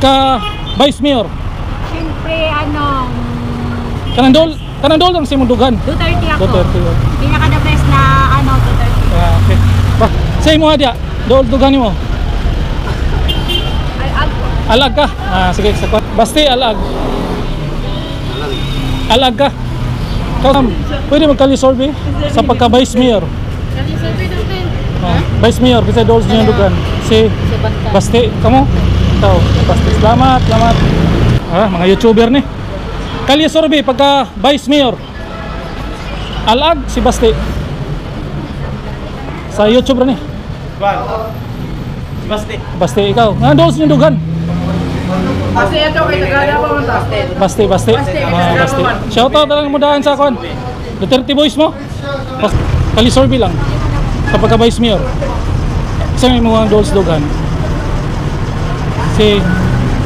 pagka Vice Mayor? Siyempre, Kanandol lang si Mundugan. Duterte ako. Duterte. Pinaka the best na Duterte. Okay. Ba, say mo dia. Dugan mo. Alag po. Alag ka. Sige, sakot. Basti alag. Alag ka. Pwede magkali-survey sa pagka Vice Mayor. Kali-survey natin. Vice Mayor, kasi doon niya dugan. Si Basti, kamo? Ikaw, Basti. Salamat. Mga YouTuber ni. Kali-survey pagka Vice Mayor. Alag si Basti. Sa YouTube ni. Basti, ikaw. Doon niya dugan. Kasi ito kay Tagada pa man Basti. Basti. Shoutout na lang mo daan sa kon. Duterte boys mo. Kali-survey lang. Sa pagka Vice Mayor. Isa may mga dolls dugan. Si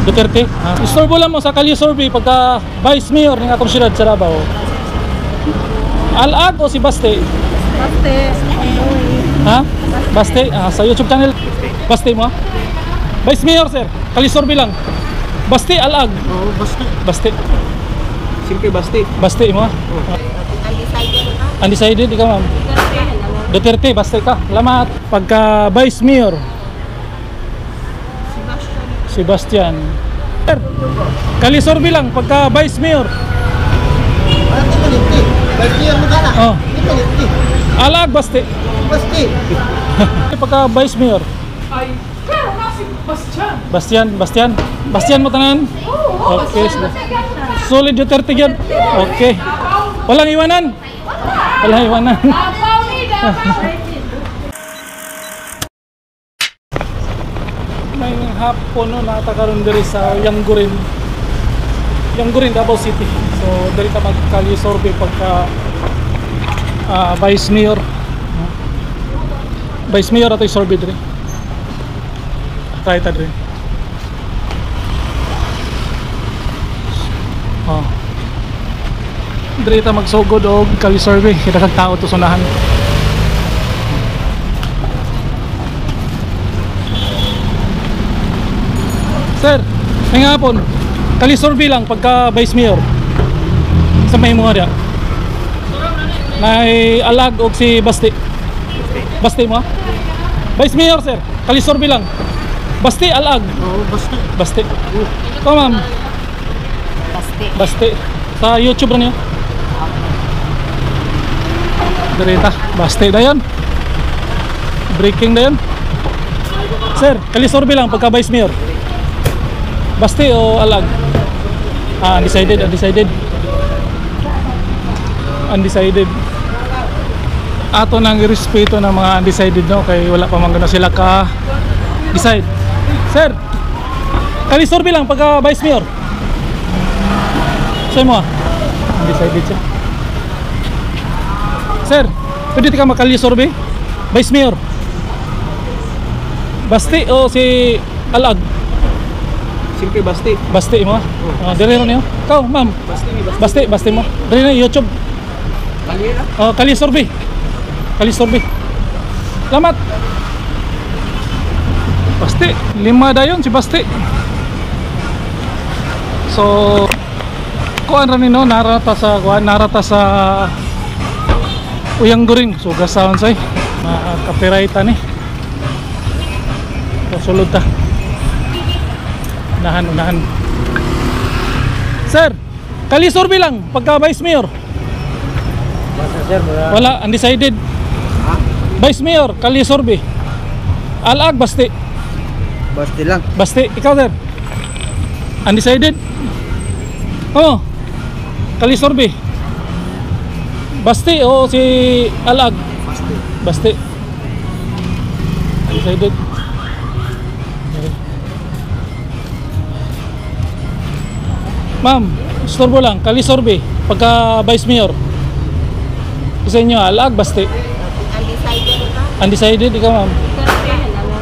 Duterte. Istorbo lang mo sa kali-survey pagka Vice Mayor ng atong syudad sa Davao. Alag o si Basti? Basti. Ha? Basti? Sa YouTube channel. Basti mo? Vice Mayor sir. Kali-survey lang. Basti, alag. Oo, Basti. Basti. Siyempre Basti. Basti mo? Undecided, ikaw ma'am? Duterte, Basti ka. Salamat. Pagka Vice Mayor. Sebastian. Sir, kali-survey lang pagka Vice Mayor. Oh. Alag, Basti. Pagka Vice Mayor. Bastian mo tanan? Okay. Solid Duterte yan. Okay. Walang iwanan. May hapon no natakaroon diri sa Yanggurin, Davao City. So diri ta magkali-survey pagka Vice Mayor. Vice Mayor ato survey diri. Try ta diri. Diri ta magsugod og kali-survey kita kag tao to sunahan. Sir, may hapon. Kali-survey lang pagka Vice Mayor. Sa may mga dia. May alag og si Basti. Basti mo? Vice Mayor sir, kali-survey lang. Basti alag. Oo, Basti. Ito ma'am. Basti. Sa YouTube na niyo. Derita, Basti na yan. Breaking na yan. Sir, kali-survey lang pagka Vice Mayor. Basti o alag? Undecided. Ato nang irespeto ng mga undecided no, kay wala pa man gano sila ka decide. Sir, kali-survey lang pagka Vice Mayor. Say mo undecided siya. Sir, pwede ka makali-survey? Vice Mayor. Basti o si alag? Siyempre Basti. Basti mo? Dili ron niyo? Ikaw, ma'am. Basti mo. Dili na YouTube. Kali-survey. Salamat. Basti, 5 dayon si Basti. So, kuan ra nino narata sa Uyangguring. So gasaon say. Copyright ni. Sulod ta. Unahan. Sir, kali-survey lang pagka Vice Mayor. Wala, undecided. Vice Mayor, kali-survey. Alag, Basti. Basti lang. Basti, ikaw sir. Undecided. Kali-survey. Basti o si alag? Basti. Undecided. Ma'am, istorbo lang, kali-survey pagka Vice Mayor. Isa inyo, alag, Basti. Undecided, ikaw ma'am.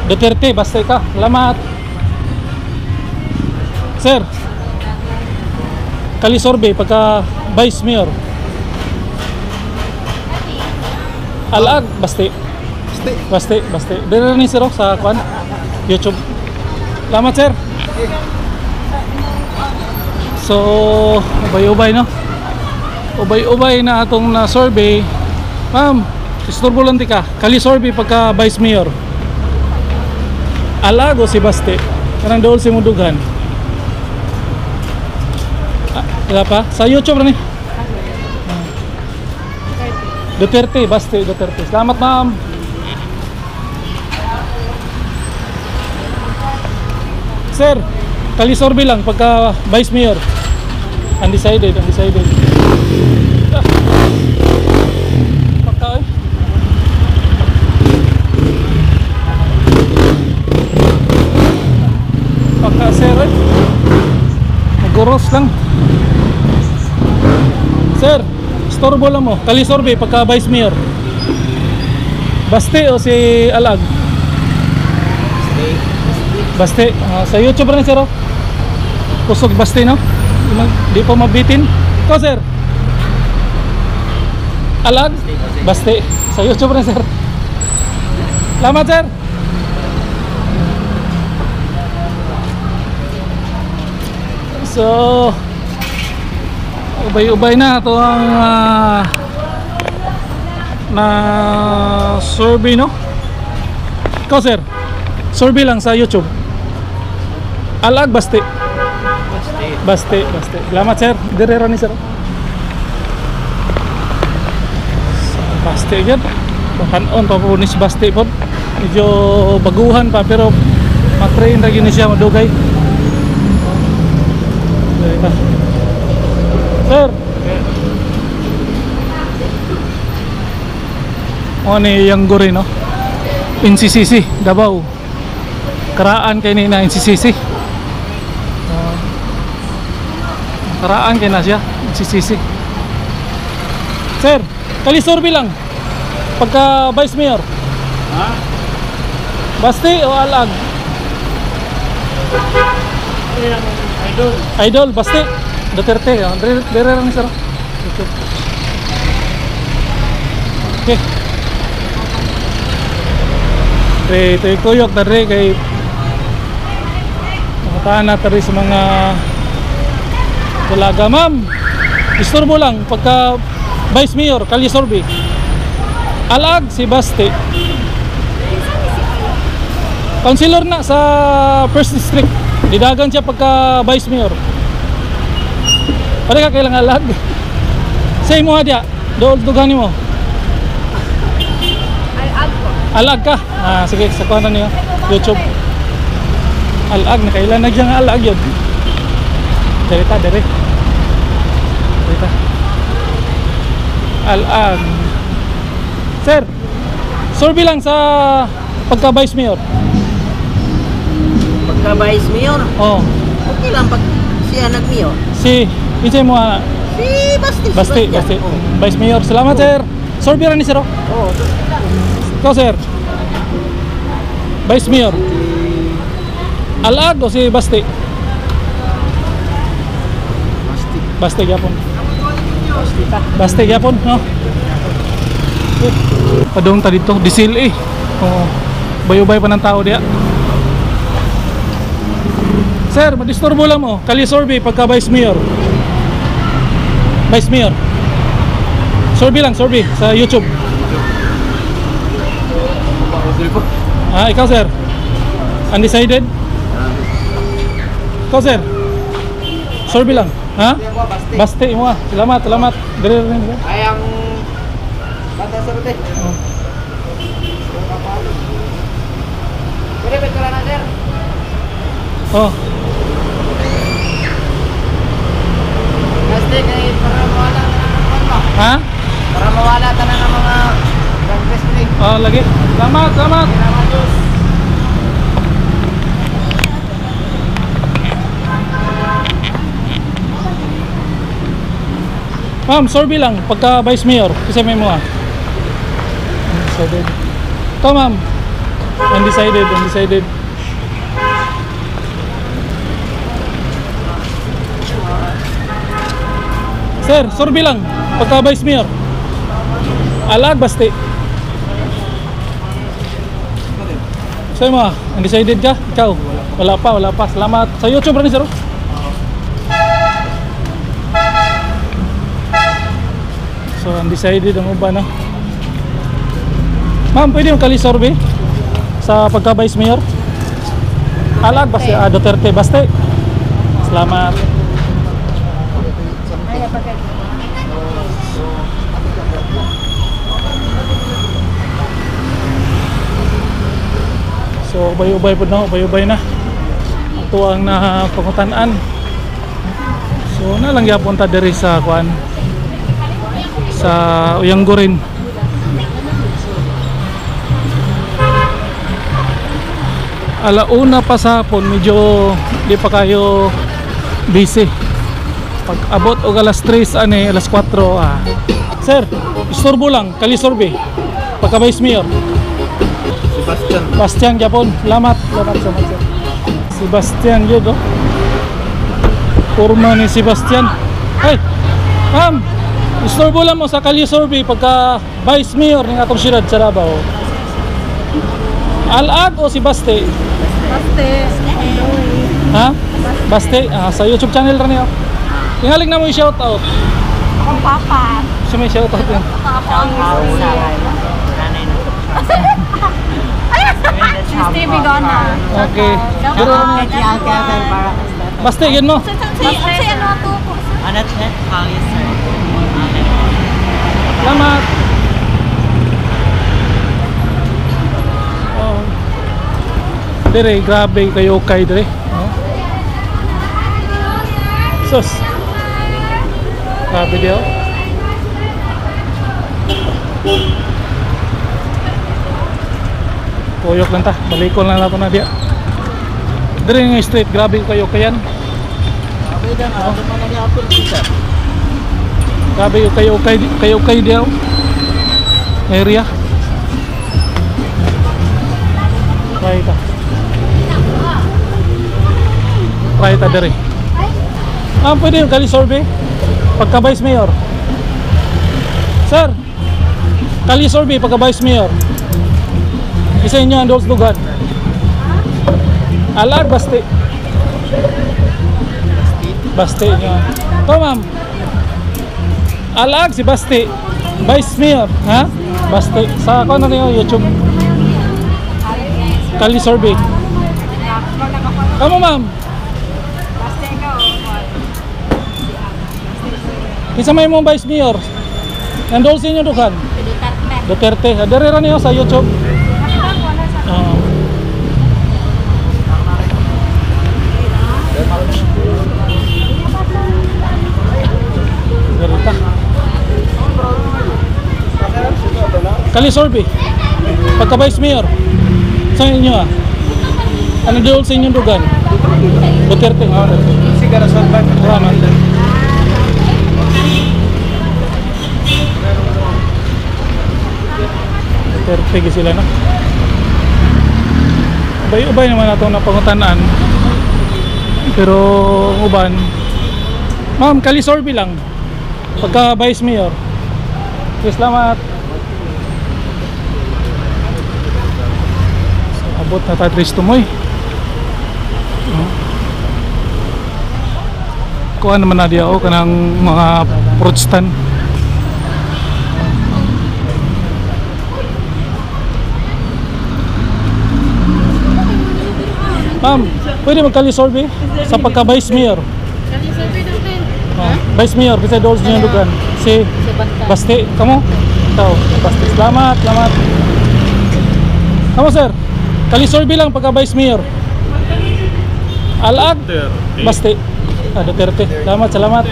Duterte, Basti ka. Salamat. Sir, kali-survey pagka Vice Mayor. Alag, Basti. Basti. Dito ni sir sa kwan YouTube. Salamat sir. So, ubay-ubay no? Ubay-ubay na atong na survey. Ma'am, istorbo lang ka. Kali survey pagka Vice Mayor. Alago si Baste. Kanang dool si Mudugan. Wala pa? Sa YouTube na ni. Duterte, Baste, Duterte. Salamat ma'am. Sir, kali survey lang pagka Vice Mayor. Undecided, undecided. Pagka eh. Pagka sir eh. Maguros lang. Sir, storbo lang mo. Kali survey pagka Vice Mayor. Baste o si Alag? Baste. Sa YouTube rin sir oh. Kusog Baste no? Di pa mabitin. Ikaw sir? Alag? Baste. Sa YouTube rin sir. Salamat sir. So ubay-ubay na ito ang na survey no? Ikaw sir? Survey lang sa YouTube. Alag Baste. Baste, Baste. Salamat sir. Direra ni sir. Baste yan. Bakanon pa po ni si Baste po. Medyo baguhan pa pero matrain lagi ni siya madugay. Sir. O ni yang guri no? NCCC Davao. Karaan kay ni na NCCC. Karaan kay na siya NCCC. Sir, kali survey lang pagka Vice Mayor. Ha? Baste o Alag? Idol. Idol, Baste. Duterte. Dire lang sir. Okay. Ito yung tuyok na rin kay makataan na rin sa mga talaga. Ma'am, istorbo lang pagka Vice Mayor, kali survey. Alag si Baste. Councilor na sa First District. Didagan siya pagka Vice Mayor. Pare ka kailang Alag. Say mo ha dia. Dugani mo. Alag ka? Sige, sa kuha na niyo YouTube. Alag na kailan na dyan alag yun. Derita. Alag. Sir, survey lang sa pagka Vice Mayor. Pagka Vice Mayor, Oh, okay lang pag siya nag-mayor. si Pinchay mo Si Baste. Baste. Oh. Vice Mayor. Salamat sir. Survey rin ni sir. Oh, Ikaw sir, Vice Mayor, Alag o si Baste? Baste gyapon. Baste gyapon, no? Padung ta dito, disil eh. Oh, bayo-bayo pa ng tao diya. Sir, madisturbo lang mo. Kali survey pagka Vice Mayor. Vice Mayor. Survey lang, survey sa YouTube. Ikaw sir? Undecided? Ikaw sir? Survey lang? Ha? Baste mo ah. Salamat. Dire rin. ayang bata sa rute. Pwede bet ka na sir. Oh. Baste kay para mawala na ng mga. Ha? Para mawala ta na ng mga drug test ni. Oh, lagi. Salamat. Salamat Diyos. Ma'am, survey lang pagka Vice Mayor. Kasi may mo ah. Undecided. Ito ma'am. Undecided. Sir, survey lang pagka Vice Mayor. Alag Baste. Sa'yo mo ah, undecided ka? Ikaw? Wala pa. Salamat. Sa YouTube rin sir. So undecided ang uban, no? Ma'am, pwede yung kalisorbe sa pagka-vice mayor? Alag ba siya? Duterte, Baste. Salamat. So ubay-ubay po na, ubay-ubay na. Ito ang pangutan-an. So na lang yapon ta diri sa kuan sa Uyanggurin. Alauna pa sa hapon, medyo di pa kayo busy. Pag abot og alas 3 ani, alas 4 Sir, istorbo lang, kalisorbe. Pagka Vice Mayor. Sebastian Japon. Salamat so much, sir. Sebastian yun, oh. Forma ni Sebastian. Hey, ma'am, istorbo lang mo sa kalisorbe pagka Vice Mayor ng atong siyudad sa Davao. Alag o si Baste? Baste. Ha? Baste? Sa YouTube channel rin niyo. Tingaling na mo i-shout out. Akong papa. Siya may shout out yun. Si Stevie Gona. Okay. Pero Baste, yun mo. Baste, ano to? Anat net, kali sir. Salamat. Dire, grabe kayo kay dire, no? Sus. Grabe diyo. Tuyok lang ta, balikon lang nato na diya. Dire nga street, grabe kayo kayan. Grabe kayo kay diyo. Area. Right ta. Try ta dere. Pwede yung kalisorbe pagka Vice Mayor. Sir, kalisorbe pagka Vice Mayor. Isa inyo ang Dolls Dugan. Alag, Baste. Baste nyo. Ito, ma'am. Alag si Baste. Vice Mayor, ha? Baste. Sa ako na rin YouTube. Kalisorbe. Kamu, ma'am. Isa may mong Vice Mayor. Nandol sa inyo dukan. Duterte. Darera niyo sa YouTube. Darita. Kalisorbe. Pagka Vice Mayor. Sa inyo ano doon sa inyong dugan? Duterte. Sigara sa bag. Salamat. Duterte sila na. Ubay-ubay naman nato na pangutanan. Pero uban. Ma'am, kalisorbe lang. Pagka Vice Mayor. Salamat. Abot na tatris tumoy. Kuha naman na diya o kanang mga fruit stand. Ma'am, pwede magkalisorbe sa pagka Vice Mayor? Kalisorbe natin. Vice Mayor, kasi doon sa inyong lugar. Si Baste, kamo? Ikaw, Baste. Salamat, salamat. Kamo, sir? Kalisorbe lang pagka Vice Mayor. Alag? Baste. Duterte. Salamat, salamat.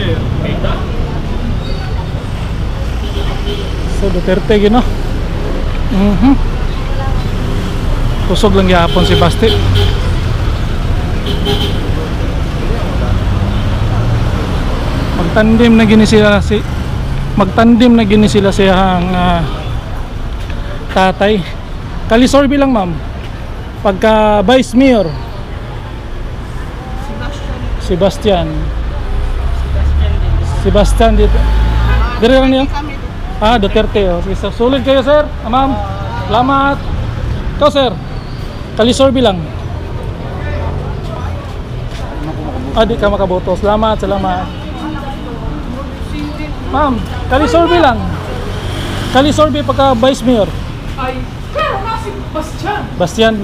So, Duterte, gino. Kusog lang yapon si Baste. Magtandim na gini sila siyang tatay. Kalisorbe lang, ma'am. Pagka Vice Mayor Sebastian dito. Dire lang niyo? Duterte. Sige, sulit kayo, sir. Ma'am. Salamat. Ikaw, sir. Kalisorbe lang. Di ka makaboto. Salamat, salamat. Ma'am, kalisorbe lang. Kali Sorbe pagka Vice Mayor. Ay, pero nasi Bastian.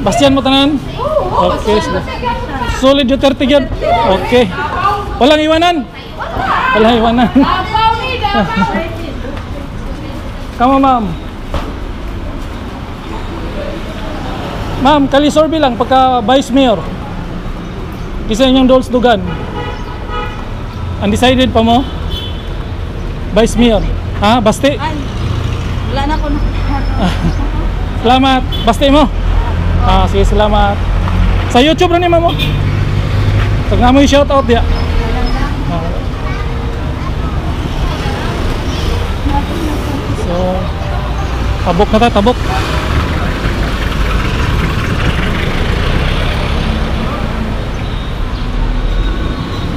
Bastian mo tanan? Okay. Solid Duterte yun. Okay. Walang iwanan. Kamo ma'am. Ma'am, Kali Sorbe lang pagka Vice Mayor. Isa inyong Dolls Dugan. Undecided pa mo? Vice Mayor. Ha? Basti? Ay, wala na ako na. Salamat. Basti mo? Sige, salamat. Sa YouTube na ni mo. Pag nga mo yung shoutout dia. So, tabok na ta, tabok.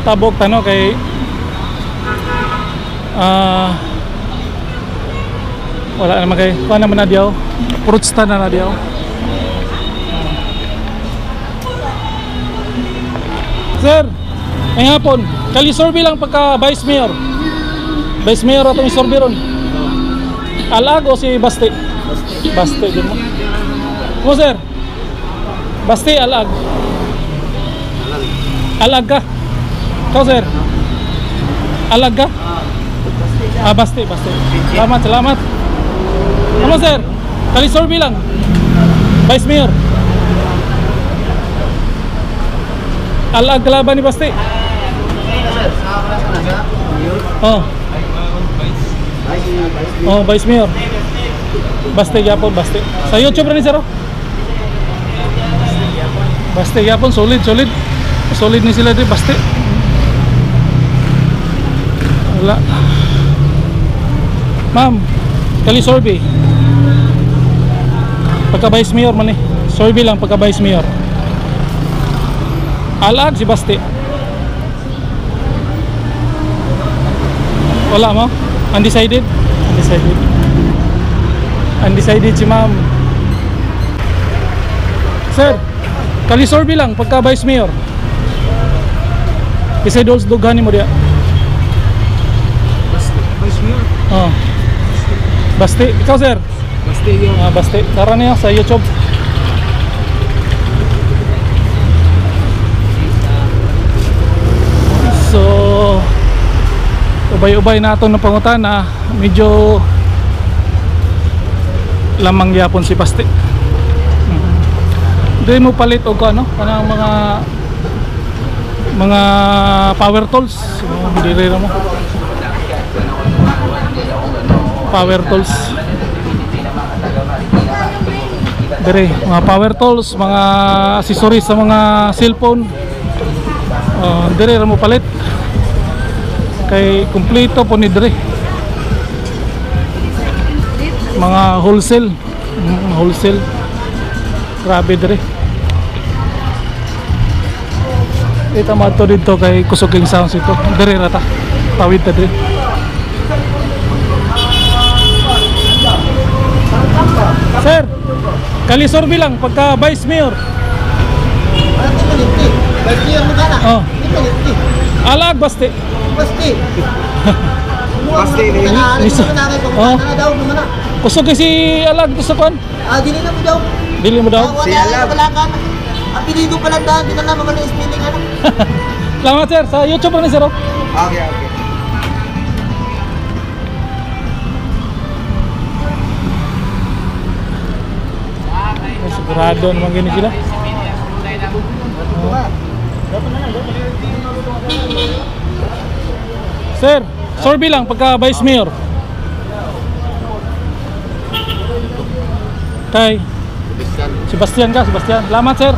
Tabok tano kay wala naman kay kuha naman na diyaw, fruitsta na diyaw. Sir, ay hapon, Kali Sorbe lang pagka Vice Mayor. Vice Mayor atong isorbe ron. Alag o si Basti? Basti din mo. Mo sir? Basti, alag. Alag ka? Ikaw sir? Alag ka? Basti. Salamat. Ano sir? Kali Sorbe lang. Vice Mayor. Alag kalaban ni Basti. Vice Mayor. Basti yapon, Basti. Sa YouTube rin sir. Basti yapon, solid. Solid ni sila din, Basti. Wala. Ma'am, Kali Sorbe pagka Vice Mayor man eh. Sorbe lang pagka Vice Mayor. Alag si Basti. Wala mo? Undecided si ma'am. Sir, Kali Sorbe lang pagka Vice Mayor. Kasi Dolls Dugan mo dia. Vice Mayor. Basti, ikaw sir? Basti yun. Basti, tara niya sa YouTube. So, ubay-ubay na itong napangutan na medyo lamang yapon si Basti. Doon mo palit o ano, kanang mga power tools. Hindi mo. Power tools. Dire, mga power tools, mga accessories sa mga cellphone. Dire mo palit. Kay kumpleto po ni dire. Mga wholesale. Grabe dire. Ito mato dito kay Kusuking Sounds ito. Dire rata. Tawid ta dire. Sir, Kali Sorbe lang pagka Vice Mayor. Alag Basti. Kusog si Alag to sa kwan. Dili mo daw. Si Alag. Ang pilido pa lang daan, di na naman yung spelling ano. Salamat sir, sa YouTube na sir. Okay. Sigurado naman ganyan sila. Sir, Sorbe lang pagka Vice Mayor. Kay Sebastian. Salamat sir.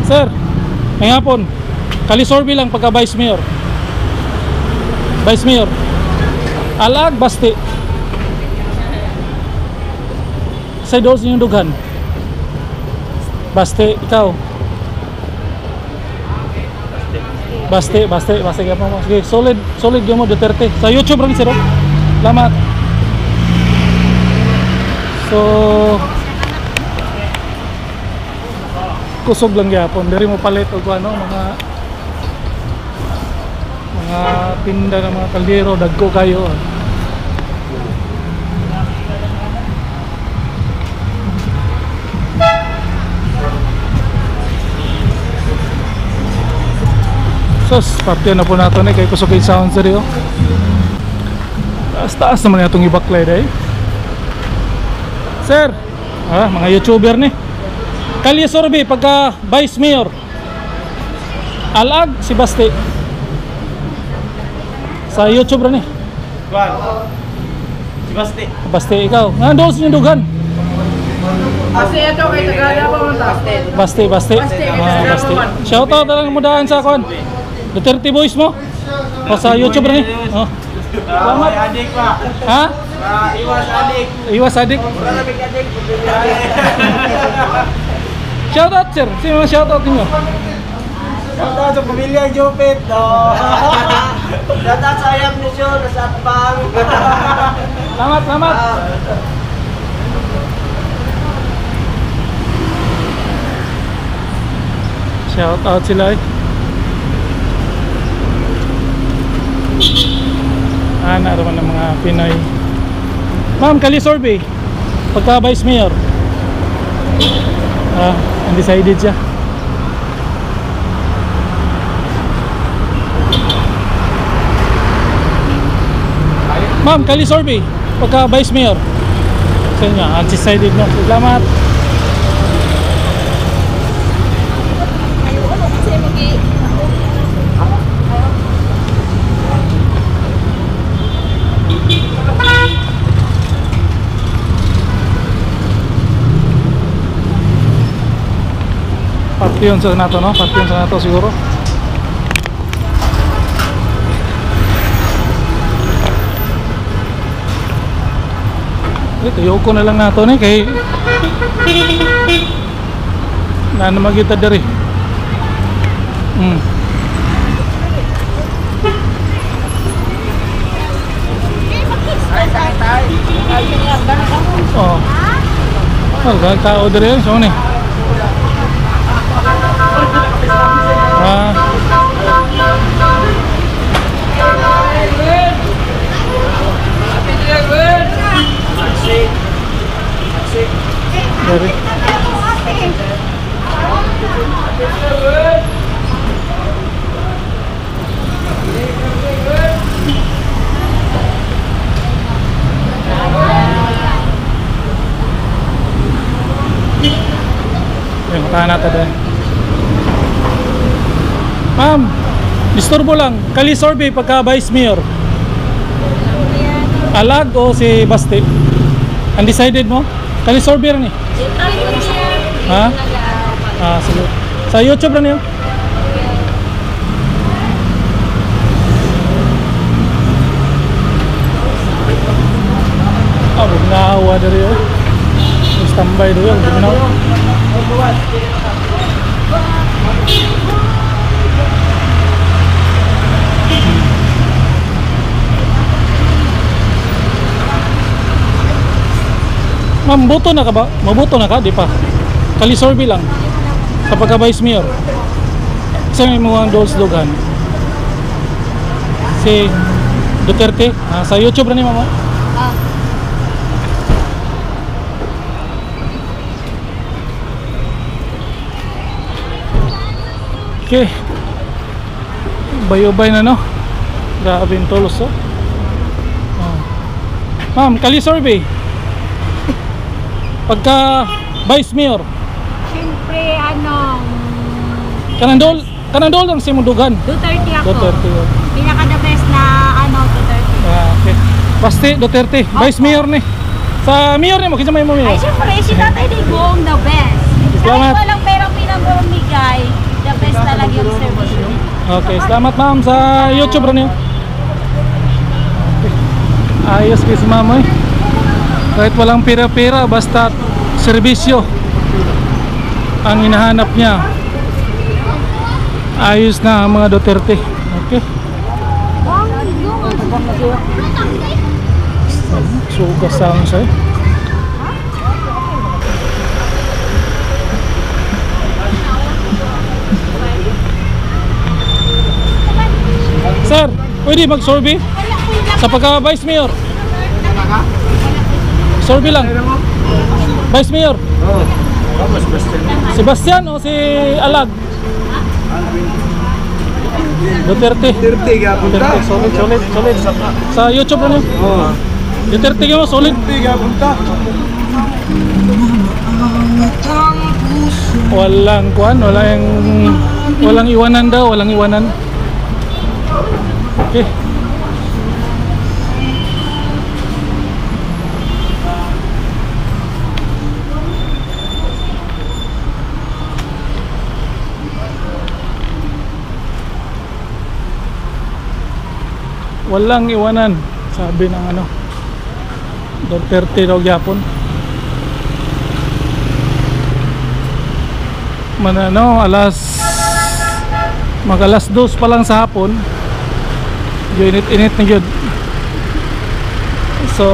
Sir, may hapon. Kali Sorbe lang pagka Vice Mayor. Alag Basti. Sa Dolls yung Dugan. Basti, ikaw. Basti ka mo. Sige, solid yung mo Duterte. Sa YouTube rin sir. Salamat. So kusog lang gyapon. Diri mo palit og ano mga tinda ng mga kaldero dagko kayo. Sos, partiyan na po nato ni kay kusog kay sound sa rio. Taas naman itong ibaklay dahi. Sir, mga YouTuber ni. Kalye Sorbe pagka Vice Mayor. Alag si Basti. Sa YouTube ni. Kwan. Si Basti. Basti ikaw. Nandoon sa dugan. Kasi ito kay Tagala pa mo ta. Basti. Basti. Shout out lang mo daan sa kon. Duterte Boys mo? O sa YouTube ni? Oh. Salamat. Adik pa. Ha? Iwas adik. Iwas adik. Maraming adik. Shout out sir. Sino mga shout out niyo? Shoutout sa pamilya Jopet. Shoutout sa ayam ni Sean sa Atpang. Salamat. Shout out sila eh. Naman ng mga Pinoy. Ma'am, Kalye Sorbe pagka Vice Mayor. Undecided siya. Ma'am, Kalye Sorbe pagka Vice Mayor. Sa inyo, undecided no. Salamat. Partiyon sa nato no? Partiyon sa nato siguro. Ito yoko na lang nato ni kay na magita diri. Oh. Ang tao diri so ni. Dari. Matahan natin din. Ma'am, disturbo lang. Kalye Sorbe pagka Vice Mayor. Alag o si Basti? Undecided mo? Kalye Sorbe rin eh. Ha? Sige. Sa YouTube rin yun. Bugnawa dari yun. Standby doon yun. Bugnawa. Ma'am, boto na ka ba? Maboto na ka? Di pa. Kalye Sorbe lang. Sa pagka Vice Mayor. Kasi may mga dolls-dogan. Si Duterte. Sa YouTube rin ni mama. Okay. Bayobay na no. Grabe yung tolos oh. Ma'am, Kalye Sorbe pagka Vice Mayor. Siyempre, Kanandol lang si Mundugan. Duterte ako. Duterte. Pinaka-the best na, Duterte. Okay. Basti, Duterte. Vice Mayor ni. Sa Mayor ni mo, kinsa may mo Mayor? Ay, siyempre, si Tatay Digong, the best. Salamat. Kahit walang perang pinamumigay, the best talaga yung service niya. Okay, salamat ma'am sa YouTube rin yun. Ayos kayo si ma'am eh. Kahit walang pera-pera, basta serbisyo ang hinahanap niya. Ayos na ang mga Duterte. Okay. Sugas lang sa'yo. Pwede mag-survey sa pagka-Vice Mayor. Survey lang. Vice Mayor. Sebastian o si Alag? Duterte. Duterte gapunta. Duterte, solid. Sa YouTube na niyo. Oo. Duterte mo, solid. Duterte gapunta. Walang kuan, walang iwanan daw, walang iwanan. Okay. Walang iwanan, sabi ng ano, Duterte daw gyapon. Mag-alas 2 pa lang sa hapon, init na yun. So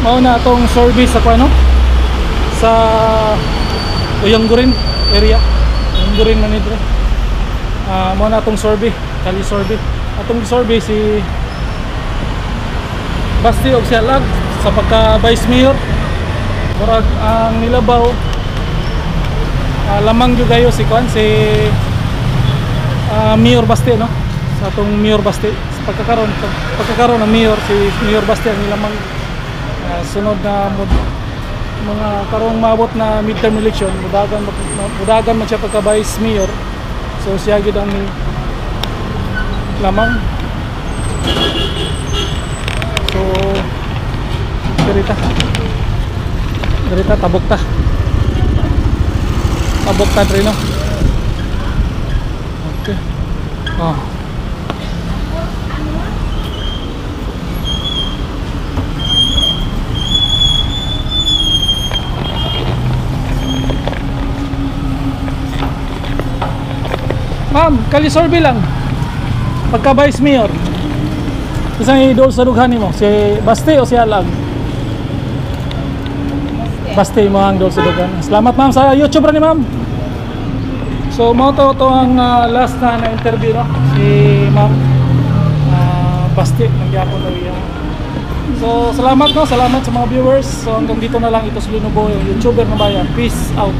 mauna itong service sa ano, sa Uyanggurin area, Uyanggurin Manidre. Mauna itong survey, kali survey. Atong survey si Basti og siya lag sa pagka Vice Mayor. Murag ang nilabaw lamang jud gayo si Kwan, si Mayor Basti, no? Sa atong Mayor Basti sa pagkakaroon ng Mayor, si Mayor Basti ang nilamang. Sunod na mga karong mabot na midterm election, mudagan man siya pagka Vice Mayor. So siya gid ang lamang. So Dirita tabok ta Trino. Okay. Ma'am, kali-survey lang pagka Vice Mayor. Isang idol sa dughan mo, si Basti o si Alag? Basti mo ang idol sa dughan. Salamat ma'am sa YouTube ra ni ma'am. So mo to ang last na interview, no? Si ma'am Basti ng Yapon area. So salamat, no? Salamat sa mga viewers. So hanggang dito na lang, ito si Linubo, yung YouTuber na bayan. Peace out.